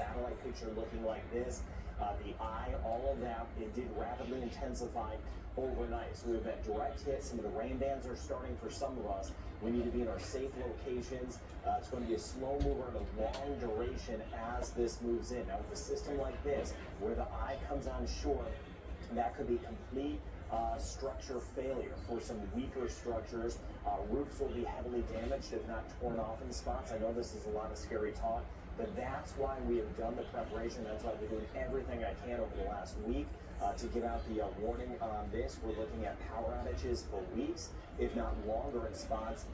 satellite picture looking like this. The eye, all of that, it did rapidly intensify overnight. So we've had direct hits. Some of the rain bands are starting for some of us. We need to be in our safe locations. It's going to be a slow mover and a long duration as this moves in. Now with a system like this, where the eye comes on shore, that could be complete structure failure for some weaker structures. Roofs will be heavily damaged, if not torn off in spots. I know this is a lot of scary talk, but that's why we have done the preparation. That's why we're doing everything I can over the last week to get out the warning on this. We're looking at power outages for weeks, if not longer in spots.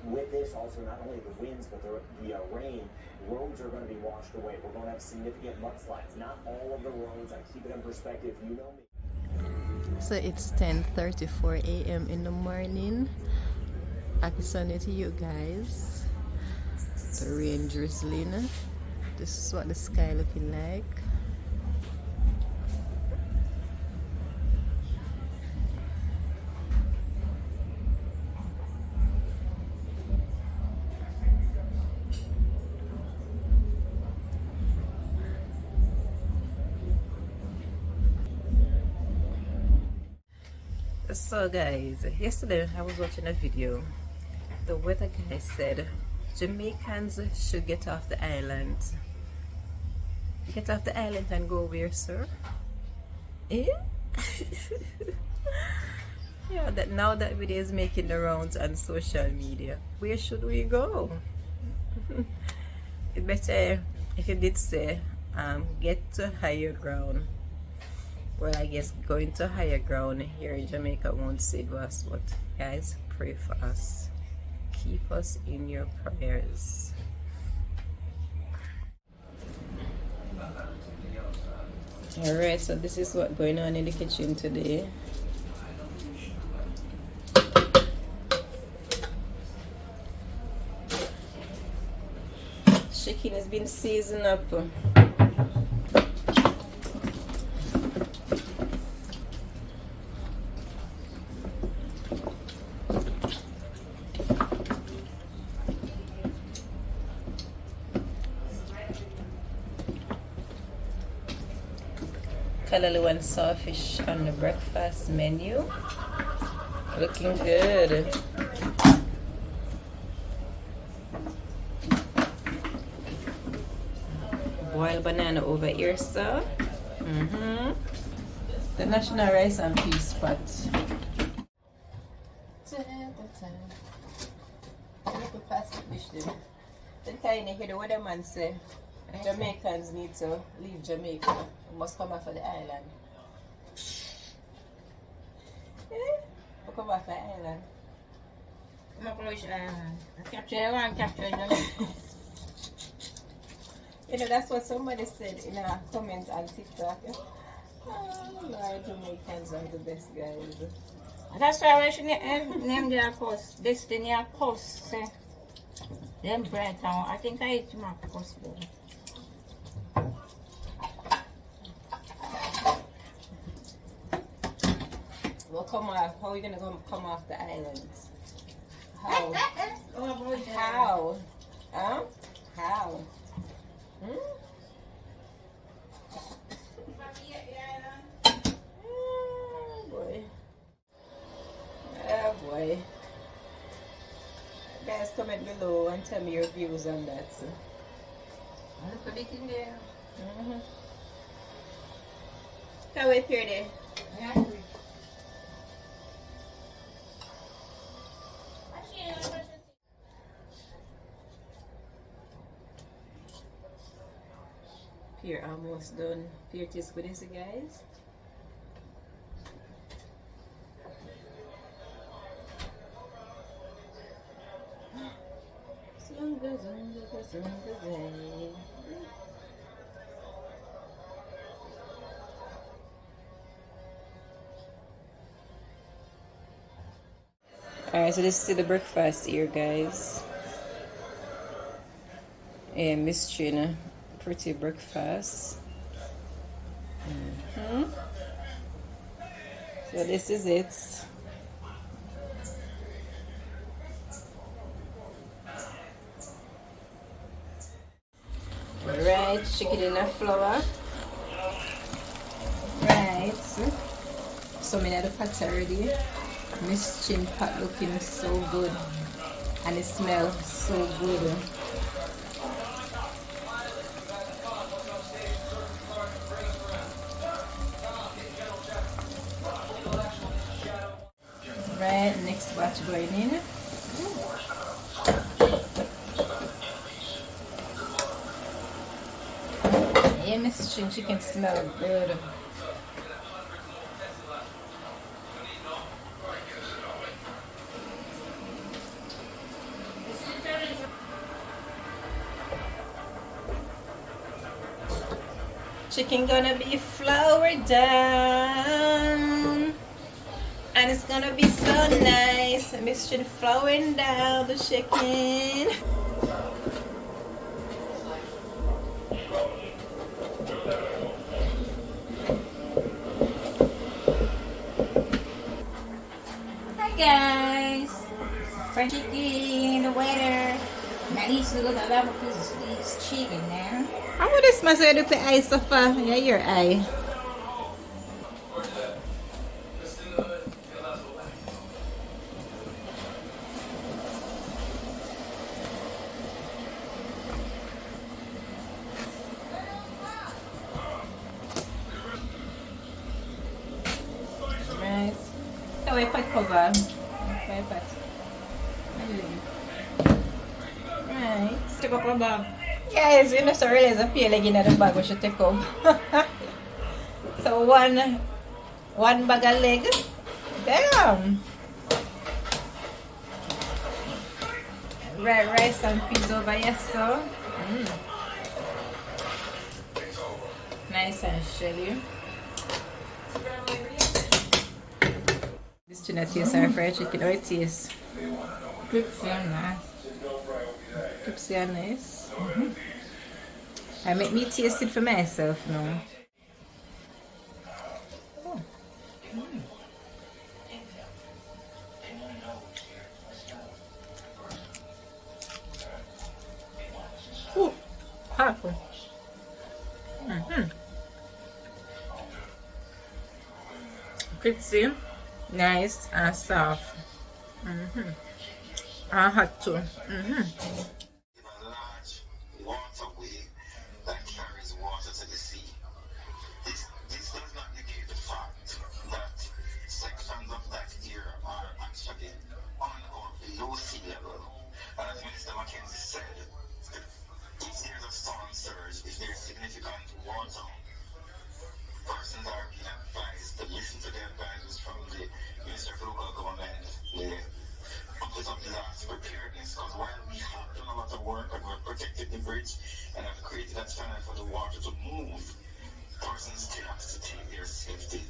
With this, also not only the winds, but the rain, roads are going to be washed away. We're going to have significant mudslides. Not all of the roads. I keep it in perspective. You know me. So it's 10:34 a.m. in the morning. Happy Sunday to you guys. The rain drizzling. This is what the sky looking like. So guys, yesterday I was watching a video. The weather guy said Jamaicans should get off the island. Get off the island and go where, sir? Eh? Yeah, that now that video is making the rounds on social media. Where should we go? It better, if you did say, get to higher ground. Well, I guess going to higher ground here in Jamaica won't save us, but guys, pray for us. Keep us in your prayers. Alright, so this is what's going on in the kitchen today. Chicken has been seasoned up. Callaloo and sawfish on the breakfast menu. Looking good. Boiled banana over here, sir. The national rice and peas pot. Then kind of hear what the man say. Jamaicans need to leave Jamaica. We must come off of the island. We come off the island. Come off which island? Capture one, capture Jamaica. You know, that's what somebody said in a comment on TikTok. Oh, Lord, Jamaicans are the best guys. That's why we should name their post. Destiny post. Say. Them bright town. I think I ate my post though. Well, come off. How are you gonna come off the island? How? How? Huh? How? Oh boy. Oh boy. Guys, comment below and tell me your views on that. I'm predicting there. Can't wait here there. Yeah. Here, almost done. Here it is with this, guys. Alright, so this is the breakfast here, guys. And Miss Trina, pretty breakfast. So this is it. Right, chicken in the flour. Right. So many of the pots already. Miss Chin pot looking so good. And it smells so good. Right, next batch going in. Yeah, Miss Chin chicken smell good. Chicken gonna be floured down. And it's gonna be so nice. Miss Chin flouring down the chicken. Hi guys! Fried chicken, the waiter. Now these look like a piece of this chicken now. How would this must do the eye suffer? Yeah, your eye. Right. So I put cover. Okay, put. Right. Take up a bag. Guys, you know, so realize a pay leg in the bag we should take up. So one bag of leg. Damn. Right, rice and peas over here, so. Nice and shelly. This tuna tastes our fried chicken. How it tastes? Crispy and nice. Crispy and nice. I make me taste it for myself now. Oh. Ooh, hot. Crispy, nice and soft. And hot too. Waterway that carries water to the sea. This does not negate the fact that sections of that area are actually on or below sea level. And as Minister Mackenzie said, if there's a storm surge, if there's significant water, persons are being advised to listen to the advices from the Minister of Local Government, the Office of Disaster Preparedness, because while we have done a lot of work and we've protected the bridge and have created that channel for the water to move, persons still have to take their safety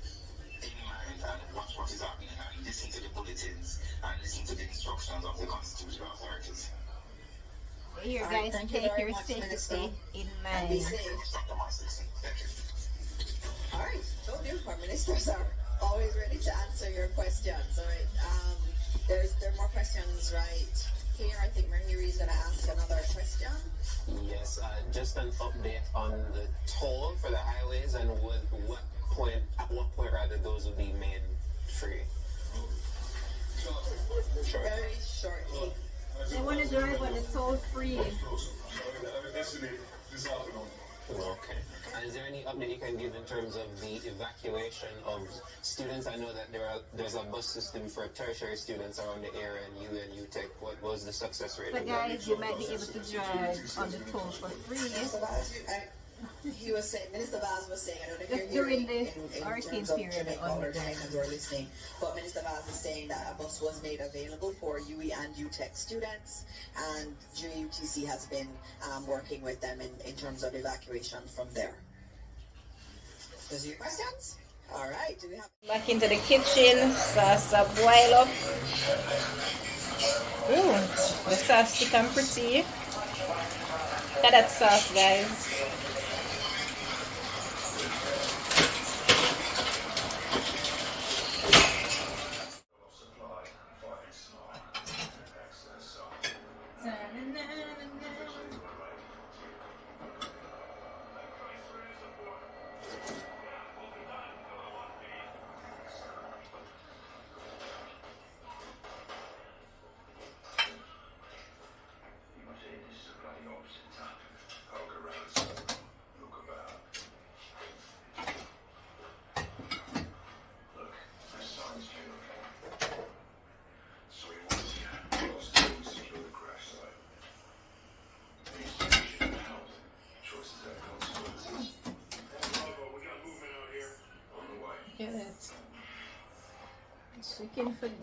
in mind and watch what is happening and listen to the bulletins and listen to the instructions of the constitutional authorities. Here, All right, guys, thank you take very your much, safety Minister. in And be mind. safe. Dr. Masterson, thank you. All right, so new. Our ministers are always ready to answer your questions. All right, there are more questions right here. I think Mahiri is going to ask another question. Yes, just an update on the toll for the highways and at what point rather those will be made free. Sure. Very shortly. They want to drive on it's all free. Okay. And is there any update you can give in terms of the evacuation of students? I know that there's a bus system for tertiary students around the area and UTech. What was the success rate? So of that? guys, you might be able to drive on the toll for free. So he was saying, Minister Vaz was saying, I don't know if Just you're during hearing this in hurricane terms of period Jamaica on or the Jamaicans who are listening, but Minister Vaz is saying that a bus was made available for UE and UTech students, and JUTC has been working with them in terms of evacuation from there. Those are your questions? All right. Do we have? Back into the kitchen, sauce a boil up. Ooh, the sauce thick and pretty. Look at that sauce, guys. Look at it. Chicken for days.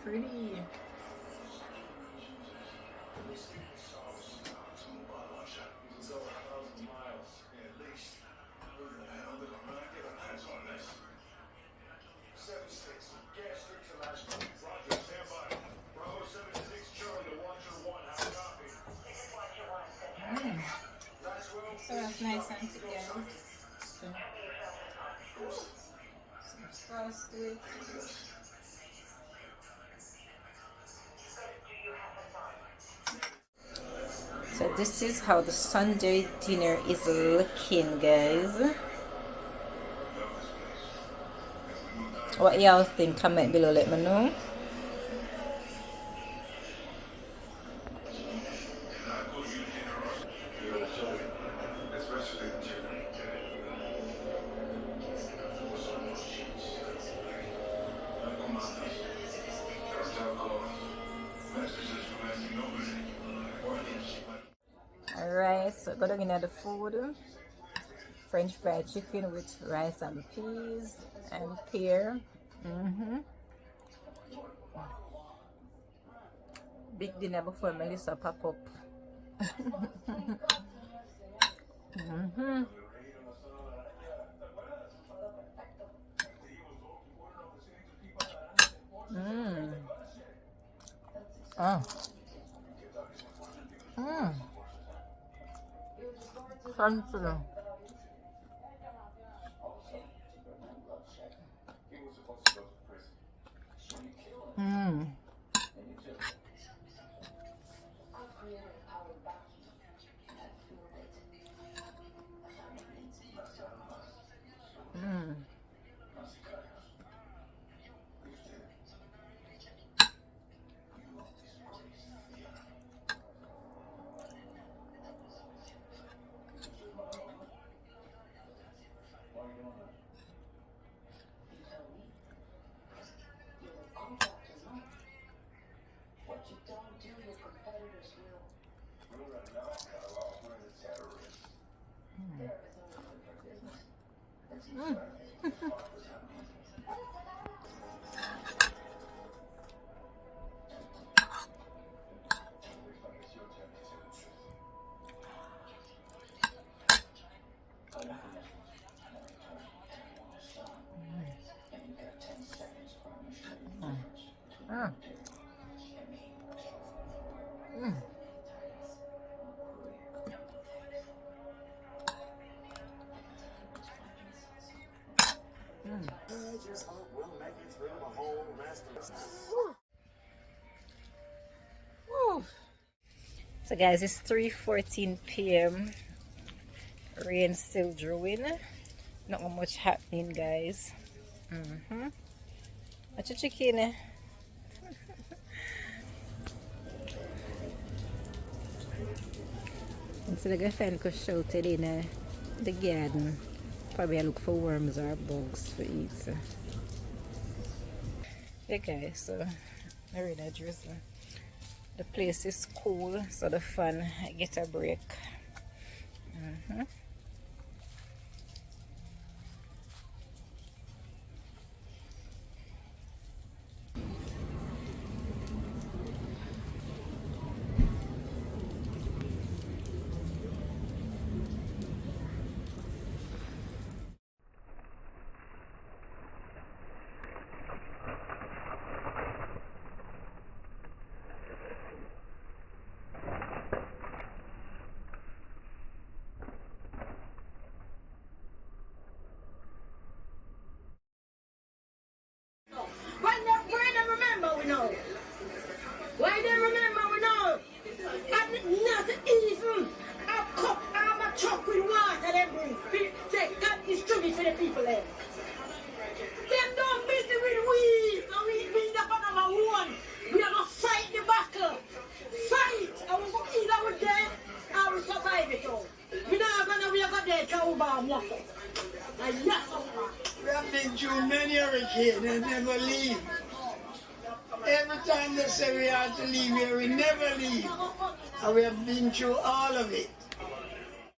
Pretty. So that's nice and together. Some sauce to it. So this is how the Sunday dinner is looking, guys. What y'all think? Comment below, let me know. Alright, so going in at the food. French fried chicken with rice and peas and pear. Big dinner before Melissa pop up. Crunchy. Just hope we'll make it through the whole rest of the Woo. So guys, it's 3:14 p.m. Rain still brewing. Not much happening, guys. What's your chicken? So the girlfriend could shout it in the garden. Probably I look for worms or bugs to eat. So. Yeah guys, so I really drizzle. The place is cool, so the fun get a break. We have been through many hurricanes and never leave. Every time they say we have to leave here, we never leave. And we have been through all of it.